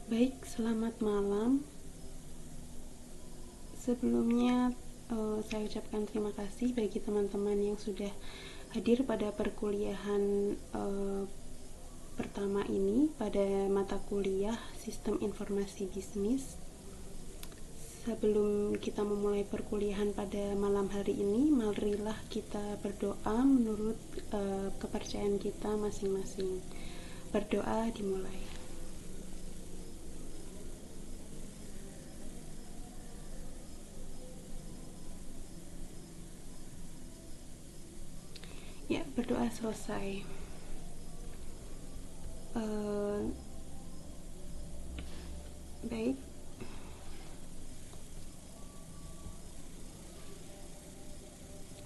Baik, selamat malam. Sebelumnya saya ucapkan terima kasih bagi teman-teman yang sudah hadir pada perkuliahan pertama ini pada mata kuliah Sistem Informasi Bisnis. Sebelum kita memulai perkuliahan pada malam hari ini, marilah kita berdoa menurut kepercayaan kita masing-masing. Berdoa dimulai. Ya, berdoa selesai. Baik.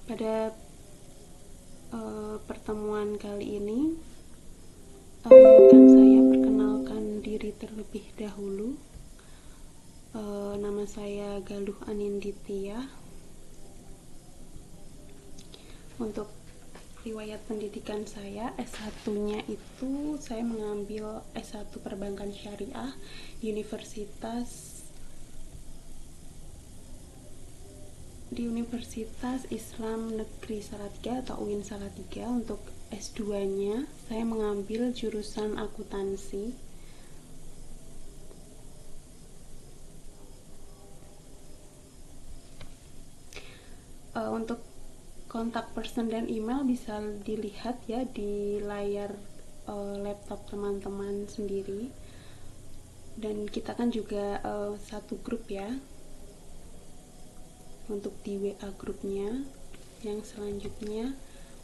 Pada pertemuan kali ini, izinkan saya perkenalkan diri terlebih dahulu. Nama saya Galuh Aninditya. Untuk riwayat pendidikan saya, S1-nya itu saya mengambil S1 Perbankan Syariah di Universitas Islam Negeri Salatiga atau UIN Salatiga. Untuk S2-nya saya mengambil jurusan akuntansi. Untuk kontak person dan email bisa dilihat ya di layar laptop teman-teman sendiri. Dan kita kan juga satu grup ya untuk di WA grupnya. Yang selanjutnya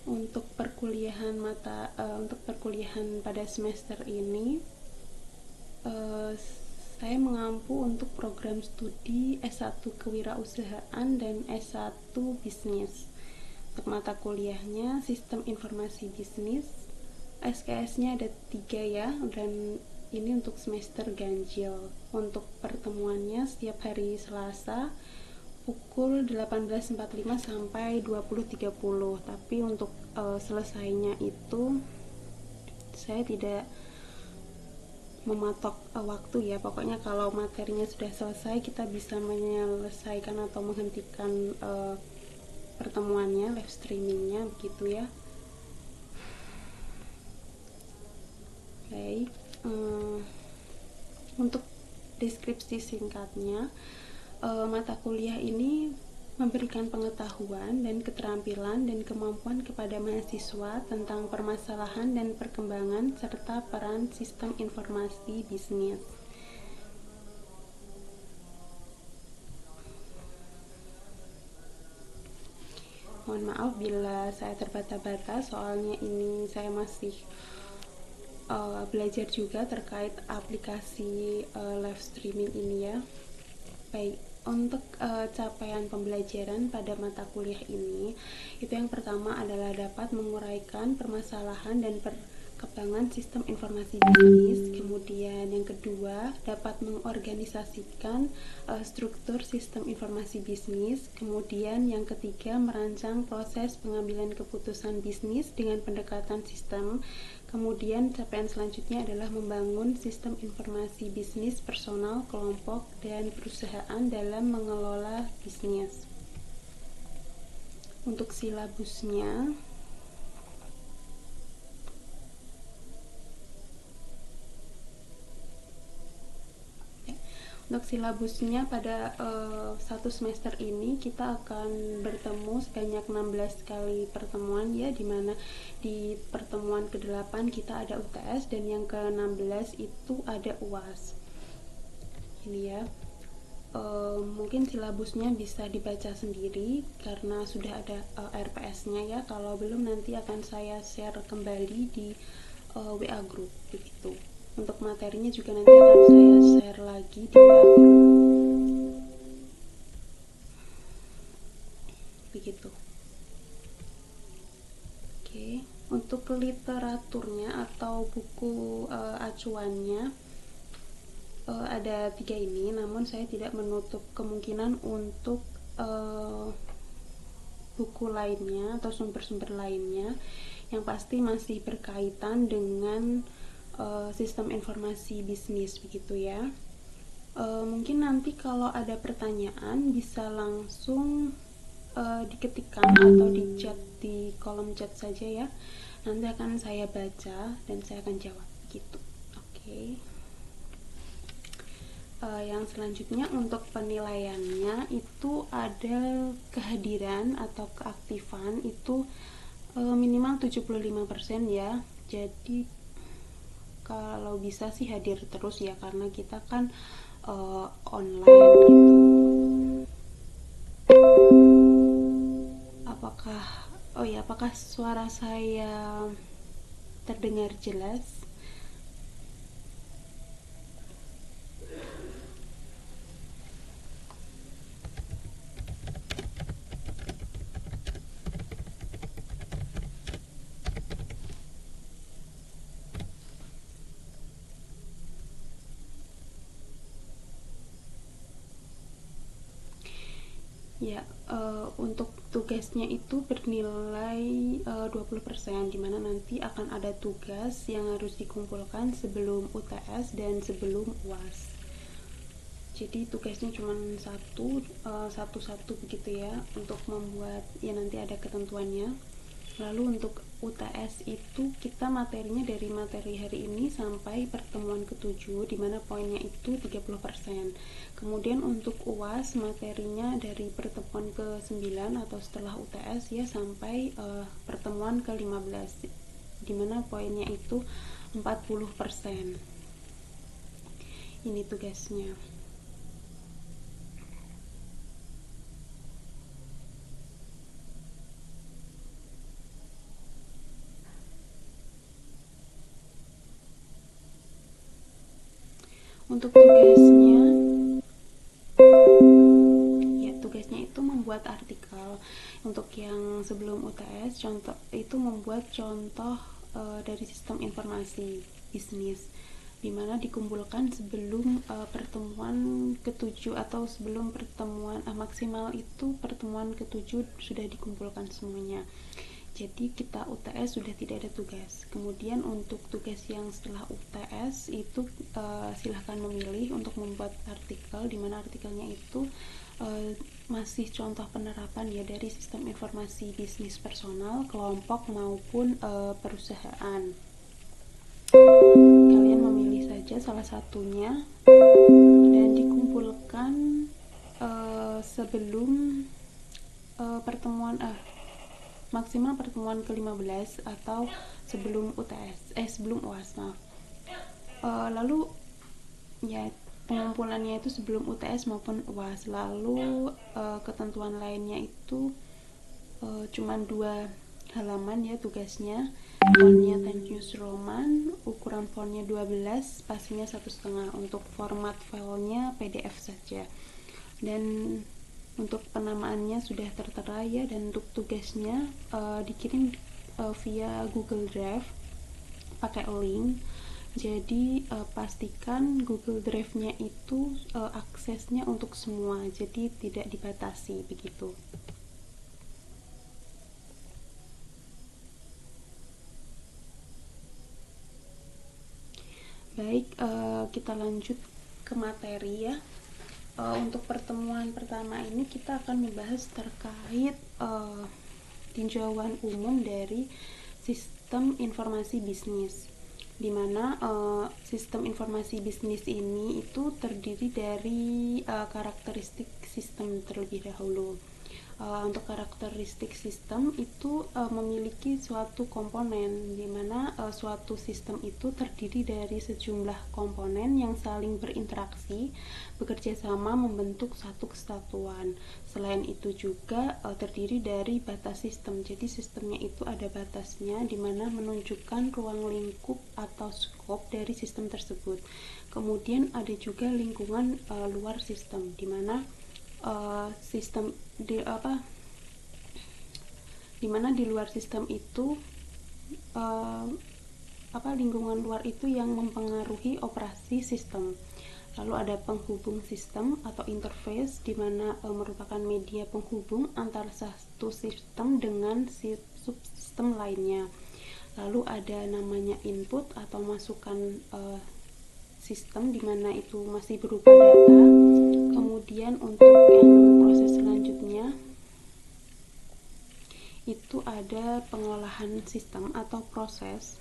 untuk perkuliahan pada semester ini saya mengampu untuk program studi S1 Kewirausahaan dan S1 Bisnis. Untuk mata kuliahnya Sistem Informasi Bisnis, SKS-nya ada 3 ya, dan ini untuk semester ganjil. Untuk pertemuannya setiap hari Selasa pukul 18.45 sampai 20.30. Tapi untuk selesainya itu saya tidak mematok waktu ya. Pokoknya kalau materinya sudah selesai, kita bisa menyelesaikan atau menghentikan pertemuannya, live streamingnya begitu ya. Baik, untuk deskripsi singkatnya, mata kuliah ini memberikan pengetahuan dan keterampilan dan kemampuan kepada mahasiswa tentang permasalahan dan perkembangan serta peran sistem informasi bisnis. Mohon maaf bila saya terbata-bata, soalnya ini saya masih belajar juga terkait aplikasi live streaming ini ya. Baik, untuk capaian pembelajaran pada mata kuliah ini, itu yang pertama adalah dapat menguraikan permasalahan dan perkembangan sistem informasi bisnis. Kemudian yang kedua, dapat mengorganisasikan struktur sistem informasi bisnis. Kemudian yang ketiga, merancang proses pengambilan keputusan bisnis dengan pendekatan sistem. Kemudian capaian selanjutnya adalah membangun sistem informasi bisnis personal, kelompok, dan perusahaan dalam mengelola bisnis. Untuk silabusnya, pada satu semester ini kita akan bertemu sebanyak 16 kali pertemuan ya, dimana di pertemuan ke-8 kita ada UTS dan yang ke-16 itu ada UAS. Ini ya. Mungkin silabusnya bisa dibaca sendiri karena sudah ada RPS-nya ya. Kalau belum, nanti akan saya share kembali di WA group begitu. Untuk materinya juga nanti akan saya share lagi di WA group begitu. Oke, untuk literaturnya atau buku acuannya ada 3 ini, namun saya tidak menutup kemungkinan untuk buku lainnya atau sumber-sumber lainnya yang pasti masih berkaitan dengan sistem informasi bisnis begitu ya. Mungkin nanti kalau ada pertanyaan bisa langsung diketikkan atau di chat di kolom chat saja ya. Nanti akan saya baca dan saya akan jawab gitu. Oke. Yang selanjutnya untuk penilaiannya itu ada kehadiran atau keaktifan itu minimal 75% ya. Jadi kalau bisa sih hadir terus ya, karena kita kan online gitu. Apakah suara saya terdengar jelas? Ya, untuk tugasnya itu bernilai 20%, dimana nanti akan ada tugas yang harus dikumpulkan sebelum UTS dan sebelum UAS. Jadi tugasnya cuma satu begitu ya, untuk membuat ya nanti ada ketentuannya. Lalu untuk UTS itu kita materinya dari materi hari ini sampai pertemuan ke-7, dimana poinnya itu 30%. Kemudian untuk UAS materinya dari pertemuan ke-9 atau setelah UTS ya sampai pertemuan ke-15, dimana poinnya itu 40%. Ini tugasnya. Untuk tugasnya itu membuat artikel. Untuk yang sebelum UTS contoh itu membuat contoh dari sistem informasi bisnis, dimana dikumpulkan sebelum pertemuan ke-7 atau sebelum pertemuan maksimal itu pertemuan ke-7 sudah dikumpulkan semuanya. Jadi kita UTS sudah tidak ada tugas. Kemudian untuk tugas yang setelah UTS itu silahkan memilih untuk membuat artikel, di mana artikelnya itu masih contoh penerapan ya dari sistem informasi bisnis personal, kelompok maupun perusahaan. Kalian memilih saja salah satunya dan dikumpulkan sebelum pertemuan maksimal pertemuan ke-15 atau sebelum sebelum UAS, maaf. Lalu ya pengumpulannya itu sebelum UTS maupun UAS. Lalu ketentuan lainnya itu cuman 2 halaman ya tugasnya. Fontnya Times New Roman, ukuran fontnya 12, spasinya 1,5. Untuk format filenya PDF saja. Dan untuk penamaannya sudah tertera ya, dan untuk tugasnya dikirim via Google Drive pakai link. Jadi pastikan Google Drive-nya itu aksesnya untuk semua, jadi tidak dibatasi begitu. Baik, kita lanjut ke materi ya. Untuk pertemuan pertama ini kita akan membahas terkait tinjauan umum dari sistem informasi bisnis, di mana sistem informasi bisnis ini itu terdiri dari karakteristik sistem terlebih dahulu. Untuk karakteristik sistem itu memiliki suatu komponen, di mana suatu sistem itu terdiri dari sejumlah komponen yang saling berinteraksi, bekerja sama membentuk satu kesatuan. Selain itu juga terdiri dari batas sistem. Jadi sistemnya itu ada batasnya, di mana menunjukkan ruang lingkup atau skop dari sistem tersebut. Kemudian ada juga lingkungan luar sistem, di mana sistem dimana di luar sistem itu lingkungan luar itu yang mempengaruhi operasi sistem. Lalu ada penghubung sistem atau interface, di mana merupakan media penghubung antara satu sistem dengan subsistem lainnya. Lalu ada namanya input atau masukan sistem, dimana itu masih berupa data. Kemudian untuk yang proses selanjutnya itu ada pengolahan sistem atau proses.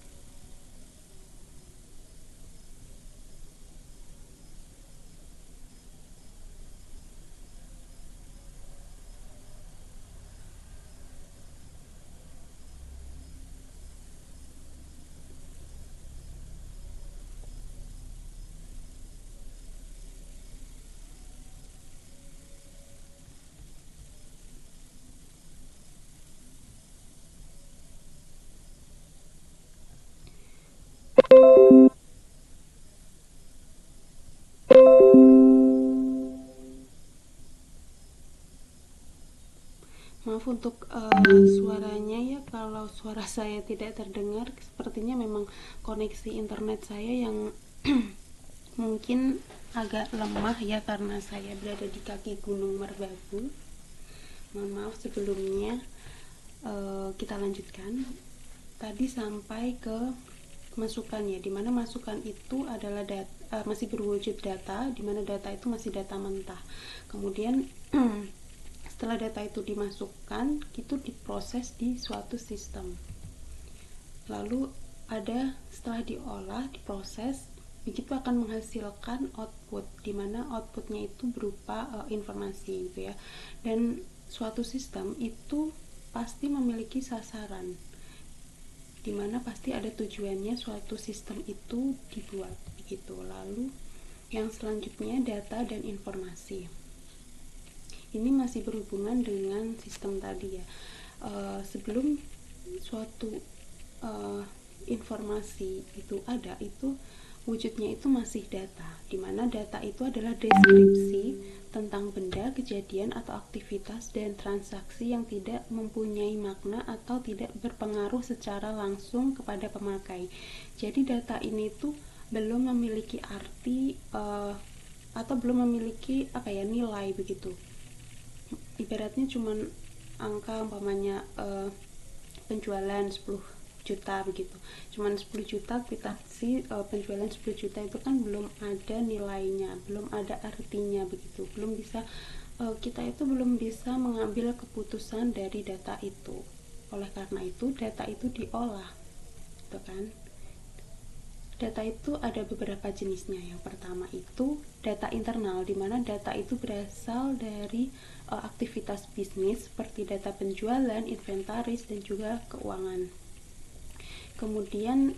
Maaf untuk suaranya ya, kalau suara saya tidak terdengar, sepertinya memang koneksi internet saya yang mungkin agak lemah ya, karena saya berada di kaki Gunung Merbabu. Mohon maaf sebelumnya. Kita lanjutkan. Tadi sampai ke masukan ya, dimana masukan itu adalah masih berwujud data, dimana data itu masih data mentah. Kemudian setelah data itu dimasukkan, itu diproses di suatu sistem. Lalu ada setelah diolah, diproses, begitu akan menghasilkan output, dimana outputnya itu berupa informasi gitu ya. Dan suatu sistem itu pasti memiliki sasaran, dimana pasti ada tujuannya suatu sistem itu dibuat begitu. Lalu yang selanjutnya data dan informasi. Ini masih berhubungan dengan sistem tadi ya. Sebelum suatu informasi itu ada, itu wujudnya itu masih data, dimana data itu adalah deskripsi tentang benda, kejadian atau aktivitas dan transaksi yang tidak mempunyai makna atau tidak berpengaruh secara langsung kepada pemakai. Jadi data ini tuh belum memiliki arti atau belum memiliki nilai begitu. Ibaratnya cuman angka, umpamanya penjualan 10 juta begitu, cuman 10 juta kuitansi penjualan 10 juta itu kan belum ada nilainya, belum ada artinya begitu, belum bisa kita itu belum bisa mengambil keputusan dari data itu. Oleh karena itu data itu diolah gitu kan. Data itu ada beberapa jenisnya. Yang pertama itu data internal, di mana data itu berasal dari aktivitas bisnis seperti data penjualan, inventaris, dan juga keuangan. Kemudian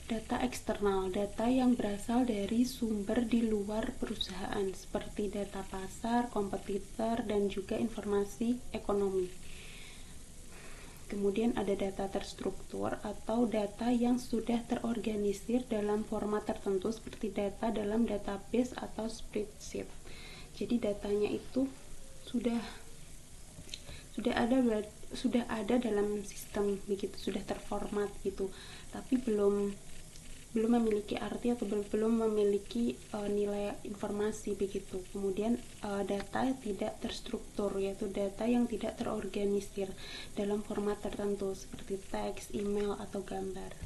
data eksternal, data yang berasal dari sumber di luar perusahaan seperti data pasar, kompetitor, dan juga informasi ekonomi. Kemudian ada data terstruktur atau data yang sudah terorganisir dalam format tertentu seperti data dalam database atau spreadsheet. Jadi datanya itu sudah ada dalam sistem begitu, sudah terformat gitu, tapi belum memiliki arti atau belum memiliki nilai informasi begitu. Kemudian data tidak terstruktur, yaitu data yang tidak terorganisir dalam format tertentu seperti teks, email, atau gambar.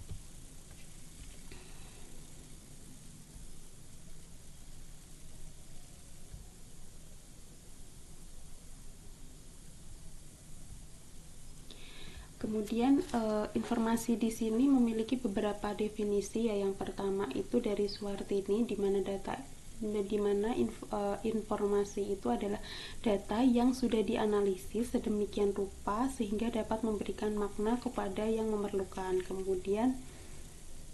Kemudian informasi di sini memiliki beberapa definisi ya. Yang pertama itu dari Suwartini, di mana informasi itu adalah data yang sudah dianalisis sedemikian rupa sehingga dapat memberikan makna kepada yang memerlukan. Kemudian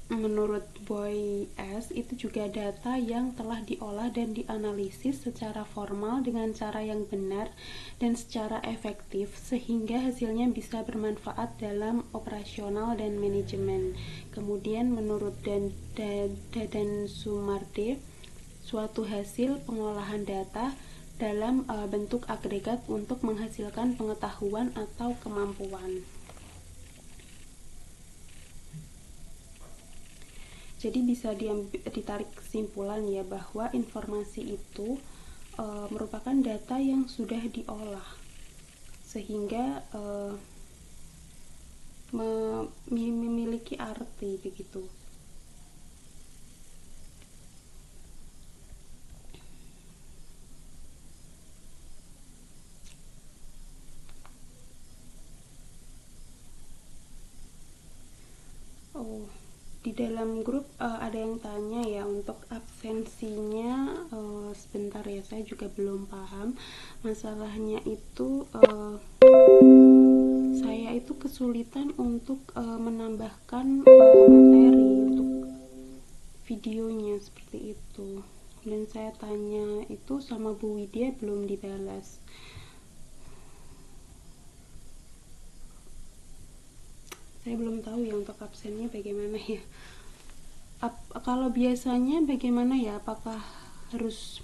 menurut Boy S, itu juga data yang telah diolah dan dianalisis secara formal dengan cara yang benar dan secara efektif sehingga hasilnya bisa bermanfaat dalam operasional dan manajemen. Kemudian menurut Dadan Sumarde, suatu hasil pengolahan data dalam bentuk agregat untuk menghasilkan pengetahuan atau kemampuan. Jadi bisa ditarik kesimpulan ya, bahwa informasi itu merupakan data yang sudah diolah sehingga memiliki arti begitu. Oh, di dalam grup ada yang tanya ya untuk absensinya. Sebentar ya, saya juga belum paham masalahnya itu. Saya itu kesulitan untuk menambahkan materi untuk videonya seperti itu, dan saya tanya itu sama Bu Widya belum dibalas. Saya belum tahu ya untuk absennya bagaimana ya. Kalau biasanya bagaimana ya, apakah harus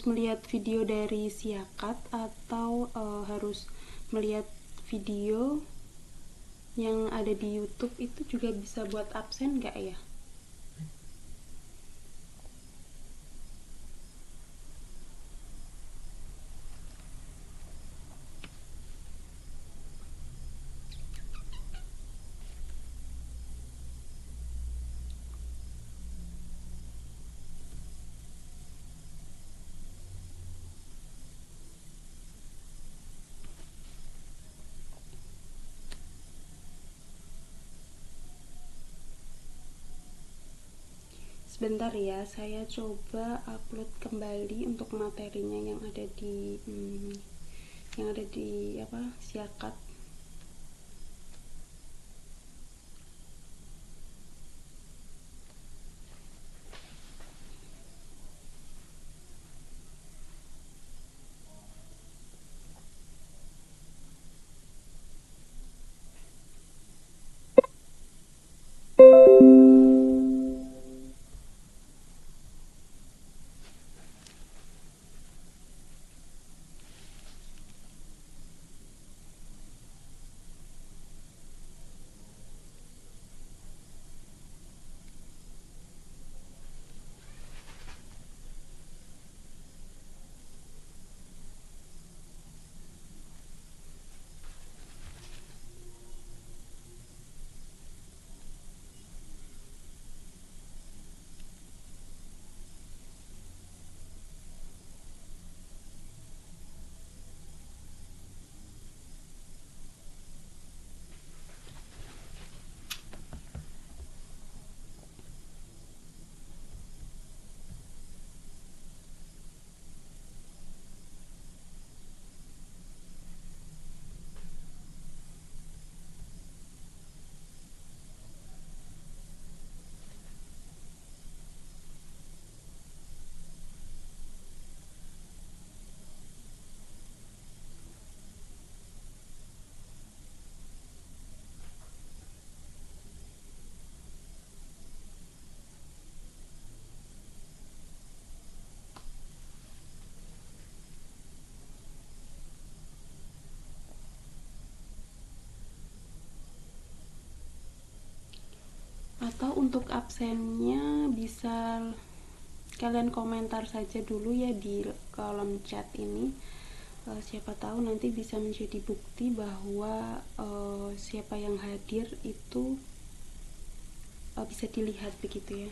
melihat video dari Siakat atau harus melihat video yang ada di YouTube itu juga bisa buat absen nggak ya? Sebentar ya, saya coba upload kembali untuk materinya yang ada di Siakat. Atau untuk absennya bisa kalian komentar saja dulu ya di kolom chat ini. Siapa tahu nanti bisa menjadi bukti bahwa siapa yang hadir itu bisa dilihat begitu ya.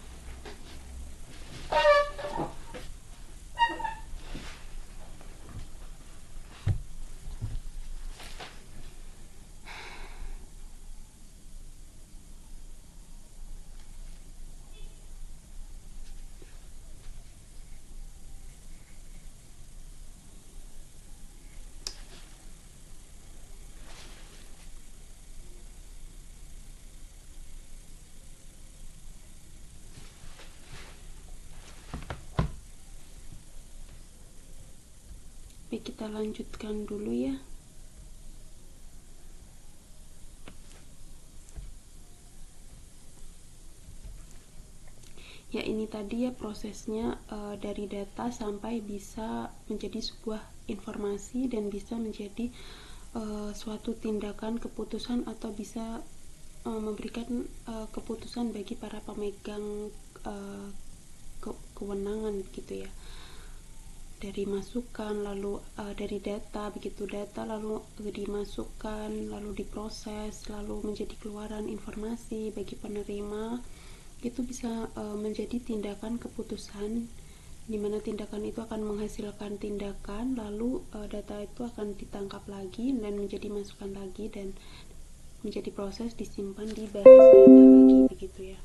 Oke, kita lanjutkan dulu ya. Ya, ini tadi ya prosesnya dari data sampai bisa menjadi sebuah informasi dan bisa menjadi suatu tindakan keputusan atau bisa memberikan keputusan bagi para pemegang kewenangan gitu ya. dari masukan, lalu dari data, begitu data lalu dimasukkan, lalu diproses, lalu menjadi keluaran informasi bagi penerima, itu bisa menjadi tindakan keputusan, di mana tindakan itu akan menghasilkan tindakan, lalu data itu akan ditangkap lagi dan menjadi masukan lagi dan menjadi proses disimpan di basis data lagi, begitu ya.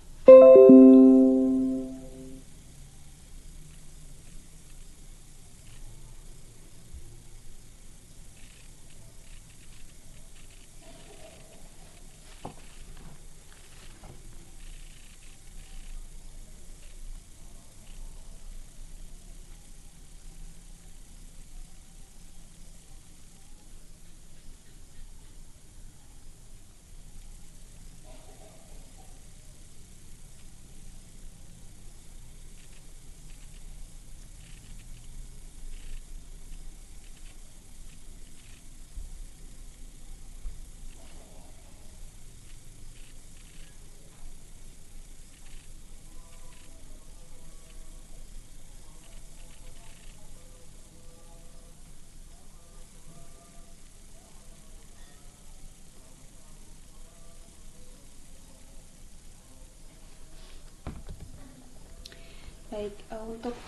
Baik, untuk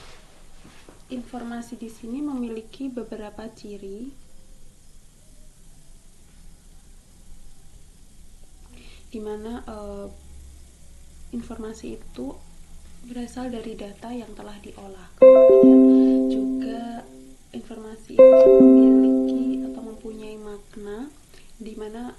informasi di sini memiliki beberapa ciri, di mana informasi itu berasal dari data yang telah diolah. Kemudian juga informasi itu memiliki atau mempunyai makna, di mana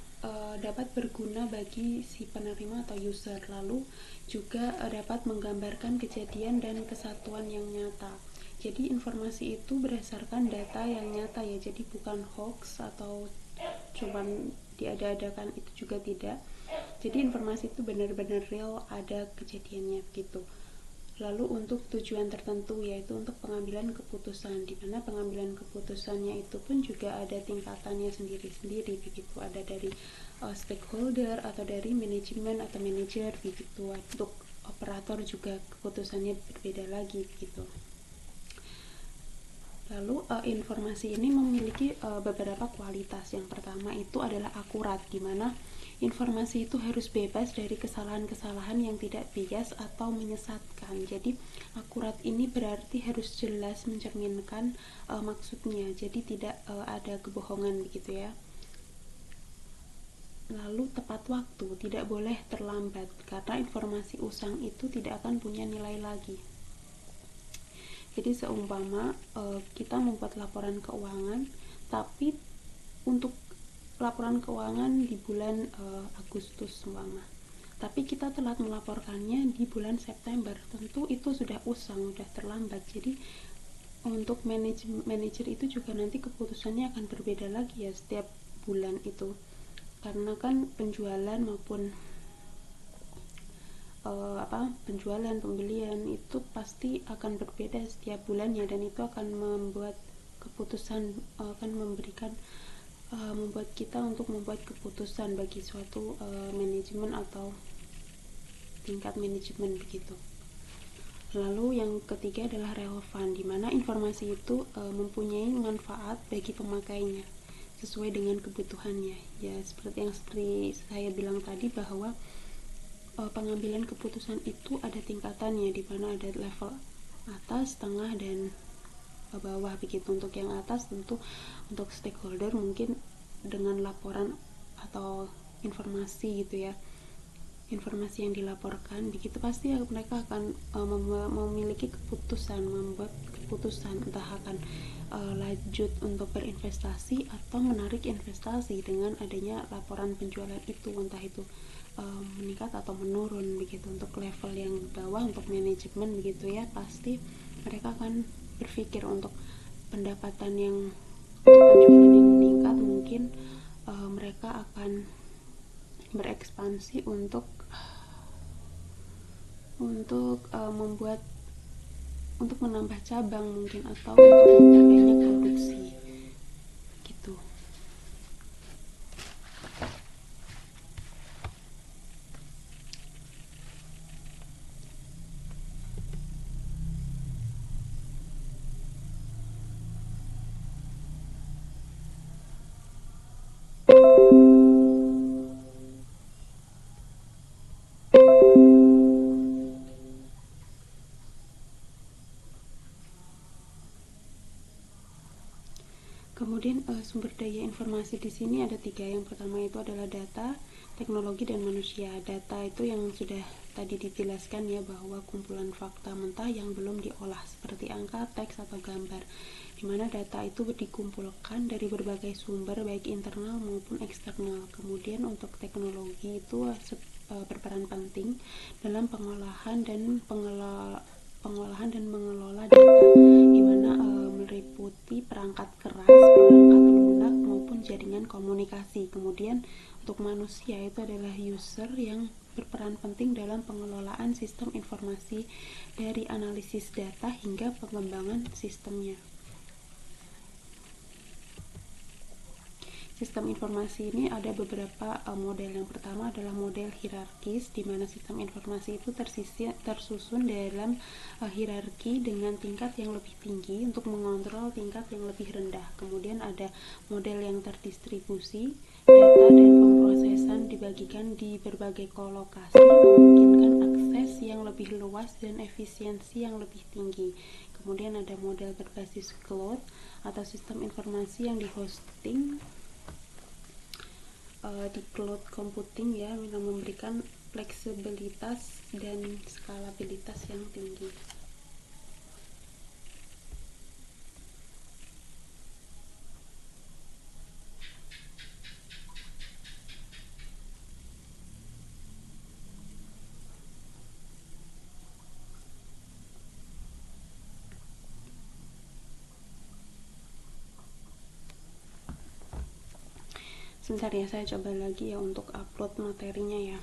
dapat berguna bagi si penerima atau user, lalu juga dapat menggambarkan kejadian dan kesatuan yang nyata. Jadi informasi itu berdasarkan data yang nyata ya, jadi bukan hoax atau cuman diada-adakan, itu juga tidak. Jadi informasi itu benar-benar real, ada kejadiannya gitu. Lalu untuk tujuan tertentu, yaitu untuk pengambilan keputusan, di mana pengambilan keputusannya itu pun juga ada tingkatannya sendiri-sendiri begitu, ada dari stakeholder atau dari manajemen atau manajer begitu. Untuk operator juga keputusannya berbeda lagi begitu. Lalu informasi ini memiliki beberapa kualitas. Yang pertama itu adalah akurat, di mana informasi itu harus bebas dari kesalahan-kesalahan yang tidak bias atau menyesatkan. Jadi akurat ini berarti harus jelas mencerminkan maksudnya, jadi tidak ada kebohongan begitu ya. Lalu tepat waktu, tidak boleh terlambat, karena informasi usang itu tidak akan punya nilai lagi. Jadi seumpama kita membuat laporan keuangan, tapi untuk laporan keuangan di bulan Agustus umpama, tapi kita telat melaporkannya di bulan September, tentu itu sudah usang, sudah terlambat. Jadi untuk manajer itu juga nanti keputusannya akan berbeda lagi ya setiap bulan itu, karena kan penjualan maupun penjualan, pembelian itu pasti akan berbeda setiap bulannya, dan itu akan membuat keputusan, akan memberikan membuat kita untuk membuat keputusan bagi suatu manajemen atau tingkat manajemen begitu. Lalu yang ketiga adalah relevan, di mana informasi itu mempunyai manfaat bagi pemakainya sesuai dengan kebutuhannya. Ya seperti saya bilang tadi, bahwa pengambilan keputusan itu ada tingkatannya, di mana ada level atas, tengah, dan bawah begitu. Untuk yang atas tentu untuk stakeholder mungkin dengan laporan atau informasi gitu ya, informasi yang dilaporkan begitu, pasti mereka akan memiliki keputusan, membuat keputusan entah akan lanjut untuk berinvestasi atau menarik investasi dengan adanya laporan penjualan itu, entah itu meningkat atau menurun begitu. Untuk level yang bawah, untuk manajemen begitu ya, pasti mereka akan berpikir untuk pendapatan yang untuk penjualan yang meningkat, mungkin mereka akan berekspansi untuk membuat, untuk menambah cabang mungkin, atau untuk memperbanyak produksi gitu. Kemudian sumber daya informasi di sini ada 3. Yang pertama itu adalah data, teknologi, dan manusia. Data itu yang sudah tadi dijelaskan ya, bahwa kumpulan fakta mentah yang belum diolah seperti angka, teks, atau gambar, di mana data itu dikumpulkan dari berbagai sumber baik internal maupun eksternal. Kemudian untuk teknologi itu berperan penting dalam pengolahan dan mengelola data, di mana meliputi perangkat keras, perangkat lunak, maupun jaringan komunikasi. Kemudian untuk manusia itu adalah user yang berperan penting dalam pengelolaan sistem informasi dari analisis data hingga pengembangan sistemnya. Sistem informasi ini ada beberapa model. Yang pertama adalah model hierarkis, di mana sistem informasi itu tersusun dalam hierarki dengan tingkat yang lebih tinggi untuk mengontrol tingkat yang lebih rendah. Kemudian ada model yang terdistribusi, data dan pemrosesan dibagikan di berbagai kolokasi, memungkinkan akses yang lebih luas dan efisiensi yang lebih tinggi. Kemudian ada model berbasis cloud atau sistem informasi yang dihosting di cloud computing ya, yang memberikan fleksibilitas dan skalabilitas yang tinggi. Sebentar ya, saya coba lagi ya untuk upload materinya ya.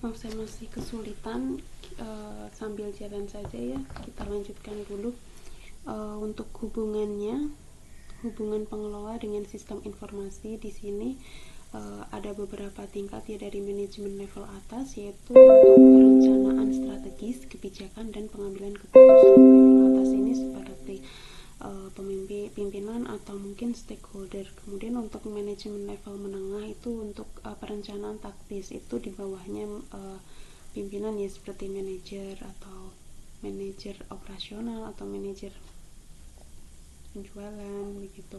Saya masih kesulitan, sambil jalan saja ya, kita lanjutkan dulu. Untuk hubungan pengelola dengan sistem informasi di sini ada beberapa tingkat ya, dari manajemen level atas, yaitu untuk perencanaan strategis, kebijakan, dan pengambilan keputusan. Level atas ini seperti pimpinan atau mungkin stakeholder. Kemudian untuk manajemen level menengah itu untuk perencanaan taktis, itu di bawahnya pimpinan ya, seperti manajer atau manajer operasional atau manajer penjualan begitu.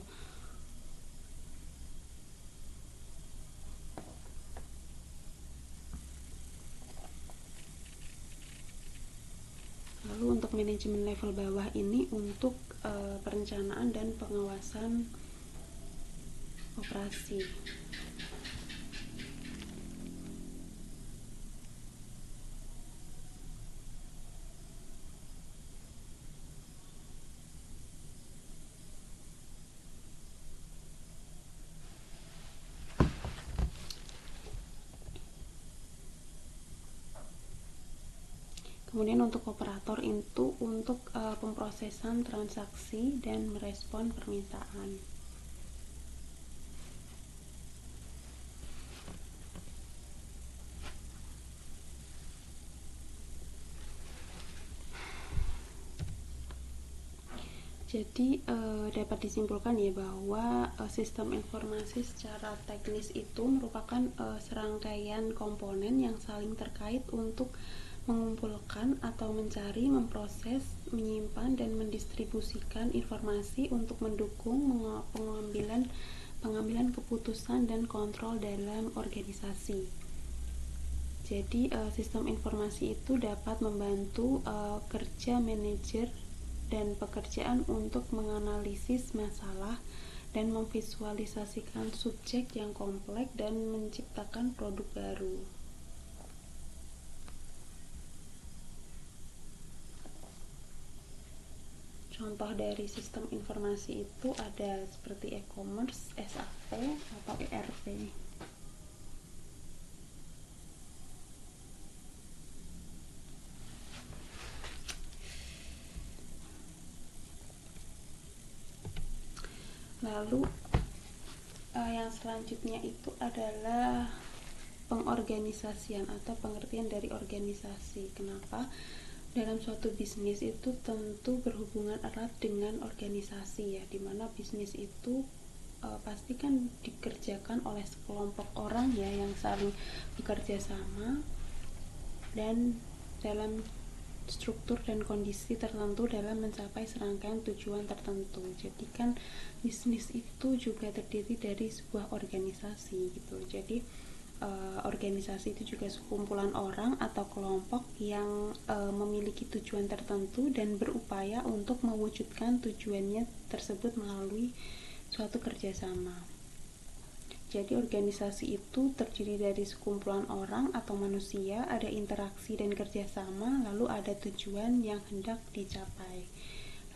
Lalu untuk manajemen level bawah ini untuk perencanaan dan pengawasan operasi. Kemudian untuk operator itu untuk pemrosesan transaksi dan merespon permintaan. Jadi dapat disimpulkan ya bahwa sistem informasi secara teknis itu merupakan serangkaian komponen yang saling terkait untuk mengumpulkan atau mencari, memproses, menyimpan, dan mendistribusikan informasi untuk mendukung pengambilan keputusan dan kontrol dalam organisasi. Jadi sistem informasi itu dapat membantu kerja manajer dan pekerjaan untuk menganalisis masalah dan memvisualisasikan subjek yang kompleks dan menciptakan produk baru. Contoh dari sistem informasi itu ada seperti e-commerce, SAP, atau ERP. Lalu yang selanjutnya itu adalah pengorganisasian atau pengertian dari organisasi. Kenapa? Dalam suatu bisnis itu tentu berhubungan erat dengan organisasi ya, dimana bisnis itu pasti kan dikerjakan oleh sekelompok orang ya yang saling bekerja sama dan dalam struktur dan kondisi tertentu dalam mencapai serangkaian tujuan tertentu. Jadi kan bisnis itu juga terdiri dari sebuah organisasi gitu. Jadi organisasi itu juga sekumpulan orang atau kelompok yang memiliki tujuan tertentu dan berupaya untuk mewujudkan tujuannya tersebut melalui suatu kerjasama. Jadi organisasi itu terdiri dari sekumpulan orang atau manusia, ada interaksi dan kerjasama, lalu ada tujuan yang hendak dicapai.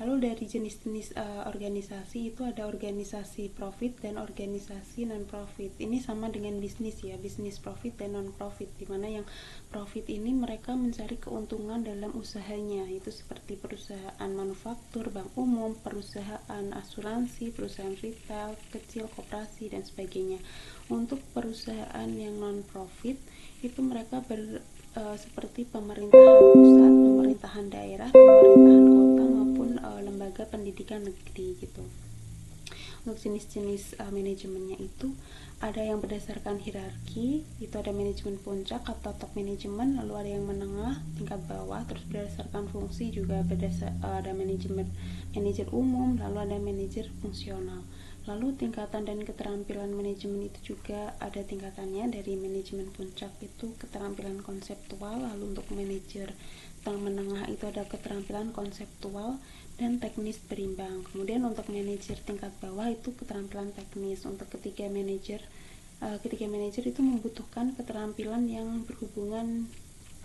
Lalu dari jenis-jenis organisasi itu ada organisasi profit dan organisasi non-profit. Ini sama dengan bisnis ya, bisnis profit dan non-profit, dimana yang profit ini mereka mencari keuntungan dalam usahanya, itu seperti perusahaan manufaktur, bank umum, perusahaan asuransi, perusahaan retail, kecil, koperasi, dan sebagainya. Untuk perusahaan yang non-profit itu mereka seperti pemerintahan pusat, pemerintahan daerah, pemerintahan kota maupun lembaga pendidikan negeri gitu. Untuk jenis-jenis manajemennya itu ada yang berdasarkan hierarki, itu ada manajemen puncak atau top manajemen, lalu ada yang menengah, tingkat bawah, terus berdasarkan fungsi juga ada manajer umum, lalu ada manajer fungsional. Lalu tingkatan dan keterampilan manajemen itu juga ada tingkatannya. Dari manajemen puncak itu keterampilan konseptual, lalu untuk manajer menengah itu ada keterampilan konseptual dan teknis berimbang. Kemudian untuk manajer tingkat bawah itu keterampilan teknis. Untuk ketiga manajer itu membutuhkan keterampilan yang berhubungan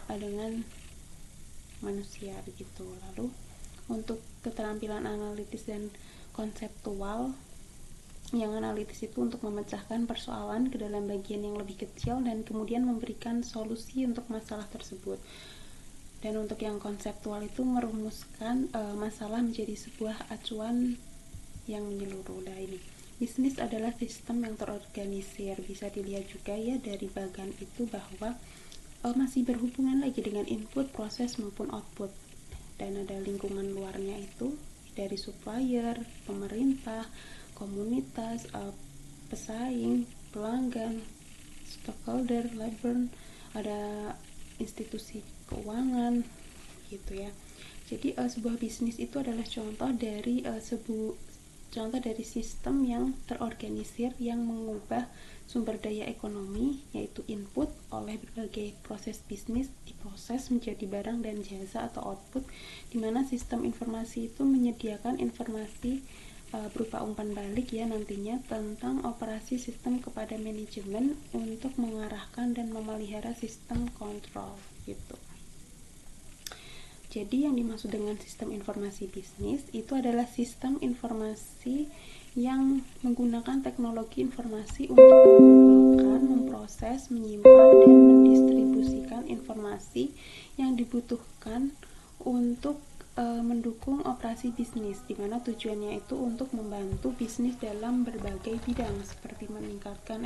dengan manusia begitu. Lalu untuk keterampilan analitis dan konseptual, yang analitis itu untuk memecahkan persoalan ke dalam bagian yang lebih kecil dan kemudian memberikan solusi untuk masalah tersebut. Dan untuk yang konseptual itu merumuskan masalah menjadi sebuah acuan yang menyeluruh. Nah, ini bisnis adalah sistem yang terorganisir. Bisa dilihat juga ya dari bagan itu bahwa masih berhubungan lagi dengan input, proses maupun output. Dan ada lingkungan luarnya itu dari supplier, pemerintah, komunitas, pesaing, pelanggan, stockholder, labor, ada institusi keuangan gitu ya. Jadi sebuah bisnis itu adalah contoh dari sistem yang terorganisir yang mengubah sumber daya ekonomi yaitu input oleh berbagai proses bisnis diproses menjadi barang dan jasa atau output, di mana sistem informasi itu menyediakan informasi berupa umpan balik ya nantinya tentang operasi sistem kepada manajemen untuk mengarahkan dan memelihara sistem kontrol gitu. Jadi yang dimaksud dengan sistem informasi bisnis itu adalah sistem informasi yang menggunakan teknologi informasi untuk mengumpulkan, memproses, menyimpan, dan mendistribusikan informasi yang dibutuhkan untuk mendukung operasi bisnis, di mana tujuannya itu untuk membantu bisnis dalam berbagai bidang seperti meningkatkan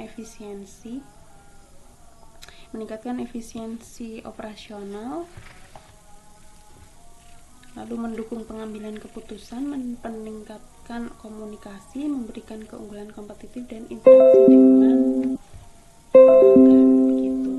efisiensi operasional, lalu mendukung pengambilan keputusan, meningkatkan komunikasi, memberikan keunggulan kompetitif dan interaksi dengan pelanggan begitu.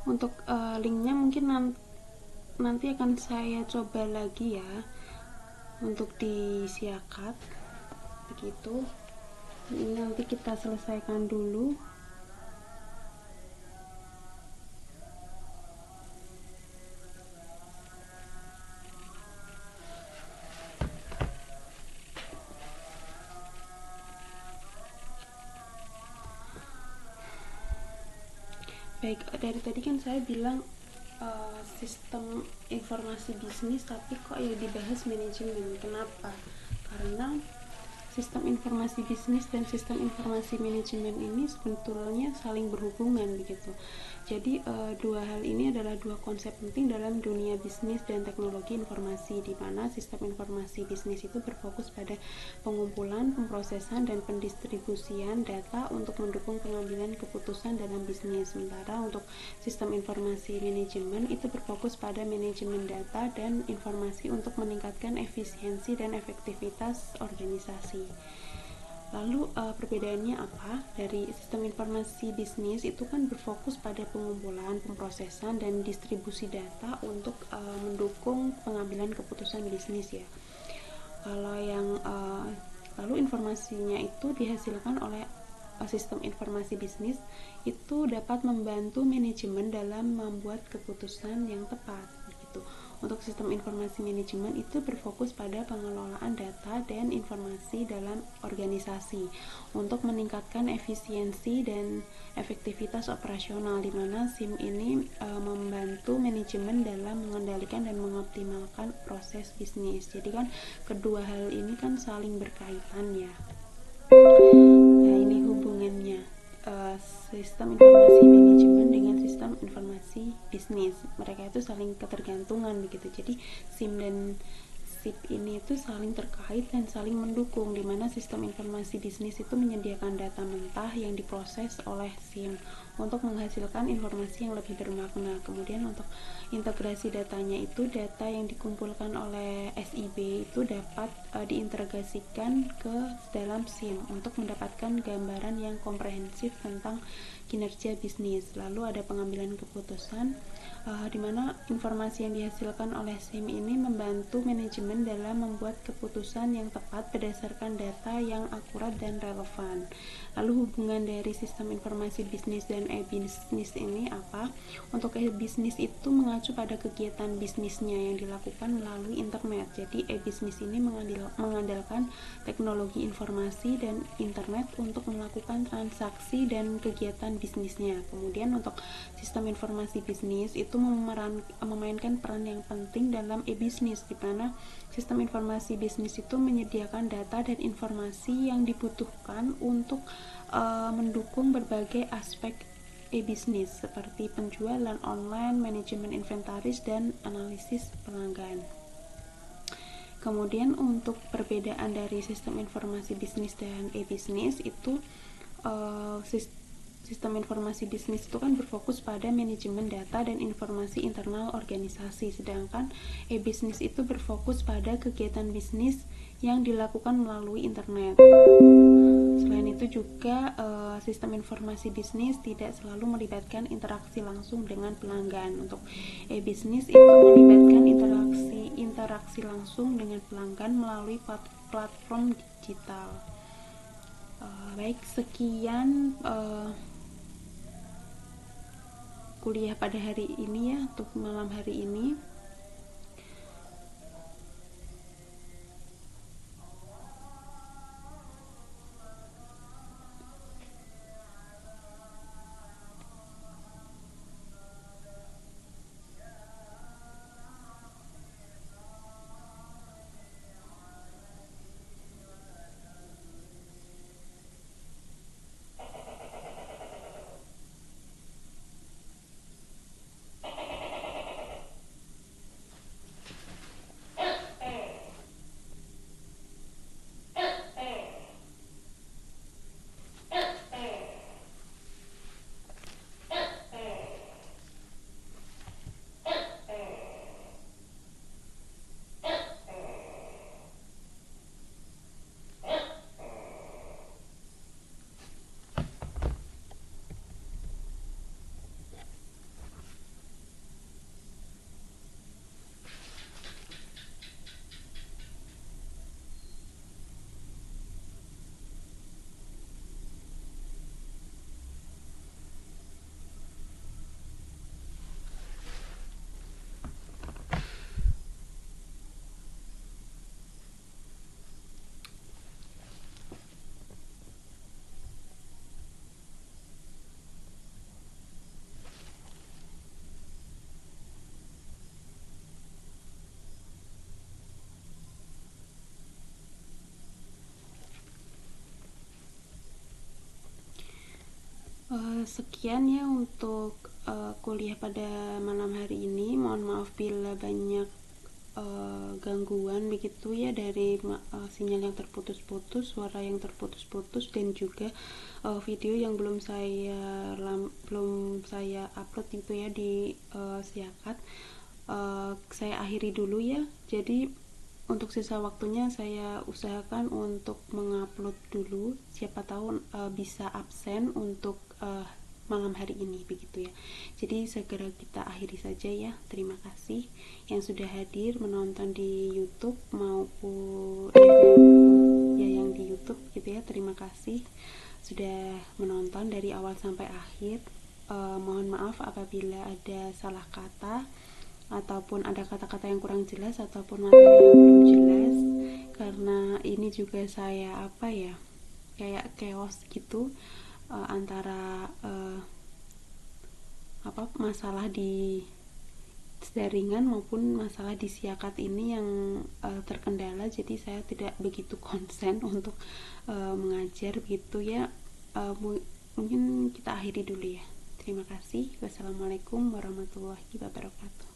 Untuk linknya mungkin nanti akan saya coba lagi ya untuk disiakat begitu. Ini nanti kita selesaikan dulu. Baik, dari tadi kan saya bilang sistem informasi bisnis, tapi kok ya dibahas manajemen. Kenapa? Karena sistem informasi bisnis dan sistem informasi manajemen ini sebetulnya saling berhubungan begitu. Jadi dua hal ini adalah dua konsep penting dalam dunia bisnis dan teknologi informasi, di mana sistem informasi bisnis itu berfokus pada pengumpulan, pemrosesan, dan pendistribusian data untuk mendukung pengambilan keputusan dalam bisnis. Sementara untuk sistem informasi manajemen itu berfokus pada manajemen data dan informasi untuk meningkatkan efisiensi dan efektivitas organisasi. Lalu perbedaannya apa? Dari sistem informasi bisnis itu kan berfokus pada pengumpulan, pemrosesan, dan distribusi data untuk mendukung pengambilan keputusan bisnis ya. Kalau yang lalu informasinya itu dihasilkan oleh sistem informasi bisnis itu dapat membantu manajemen dalam membuat keputusan yang tepat begitu. Untuk sistem informasi manajemen itu berfokus pada pengelolaan data dan informasi dalam organisasi untuk meningkatkan efisiensi dan efektivitas operasional, di mana SIM ini membantu manajemen dalam mengendalikan dan mengoptimalkan proses bisnis. Jadi kan kedua hal ini kan saling berkaitan ya. Nah, ini hubungannya sistem informasi manajemen dengan sistem informasi bisnis. Mereka itu saling ketergantungan begitu. Jadi SIM dan SIP ini itu saling terkait dan saling mendukung, di mana sistem informasi bisnis itu menyediakan data mentah yang diproses oleh SIM untuk menghasilkan informasi yang lebih bermakna. Kemudian untuk integrasi datanya itu, data yang dikumpulkan oleh SIB itu dapat diintegrasikan ke dalam SIM untuk mendapatkan gambaran yang komprehensif tentang kinerja bisnis. Lalu ada pengambilan keputusan, di mana informasi yang dihasilkan oleh SIM ini membantu manajemen dalam membuat keputusan yang tepat berdasarkan data yang akurat dan relevan. Lalu hubungan dari sistem informasi bisnis dan e-bisnis ini apa? Untuk e-bisnis itu mengacu pada kegiatan bisnisnya yang dilakukan melalui internet. Jadi e-bisnis ini mengandalkan teknologi informasi dan internet untuk melakukan transaksi dan kegiatan bisnisnya. Kemudian untuk sistem informasi bisnis itu memainkan peran yang penting dalam e-bisnis, di mana sistem informasi bisnis itu menyediakan data dan informasi yang dibutuhkan untuk mendukung berbagai aspek e-bisnis seperti penjualan online, manajemen inventaris, dan analisis pelanggan. Kemudian untuk perbedaan dari sistem informasi bisnis dan e-bisnis itu sistem informasi bisnis itu kan berfokus pada manajemen data dan informasi internal organisasi, sedangkan e-bisnis itu berfokus pada kegiatan bisnis yang dilakukan melalui internet. Selain itu juga sistem informasi bisnis tidak selalu melibatkan interaksi langsung dengan pelanggan. Untuk e-bisnis itu melibatkan interaksi langsung dengan pelanggan melalui platform digital. Baik, sekian kuliah pada hari ini ya, untuk malam hari ini. Sekian ya untuk kuliah pada malam hari ini. Mohon maaf bila banyak gangguan begitu ya, dari sinyal yang terputus-putus, suara yang terputus-putus, dan juga video yang belum saya upload itu ya di Siakat. Saya akhiri dulu ya. Jadi untuk sisa waktunya saya usahakan untuk mengupload dulu, siapa tahu bisa absen untuk malam hari ini begitu ya. Jadi segera kita akhiri saja ya. Terima kasih yang sudah hadir menonton di YouTube maupun yang di YouTube gitu ya. Terima kasih sudah menonton dari awal sampai akhir. Mohon maaf apabila ada salah kata ataupun ada kata-kata yang kurang jelas ataupun materi yang belum jelas, karena ini juga saya kayak chaos gitu antara masalah di jaringan maupun masalah di Siakat ini yang terkendala, jadi saya tidak begitu konsen untuk mengajar gitu ya. Mungkin kita akhiri dulu ya. Terima kasih. Wassalamualaikum warahmatullahi wabarakatuh.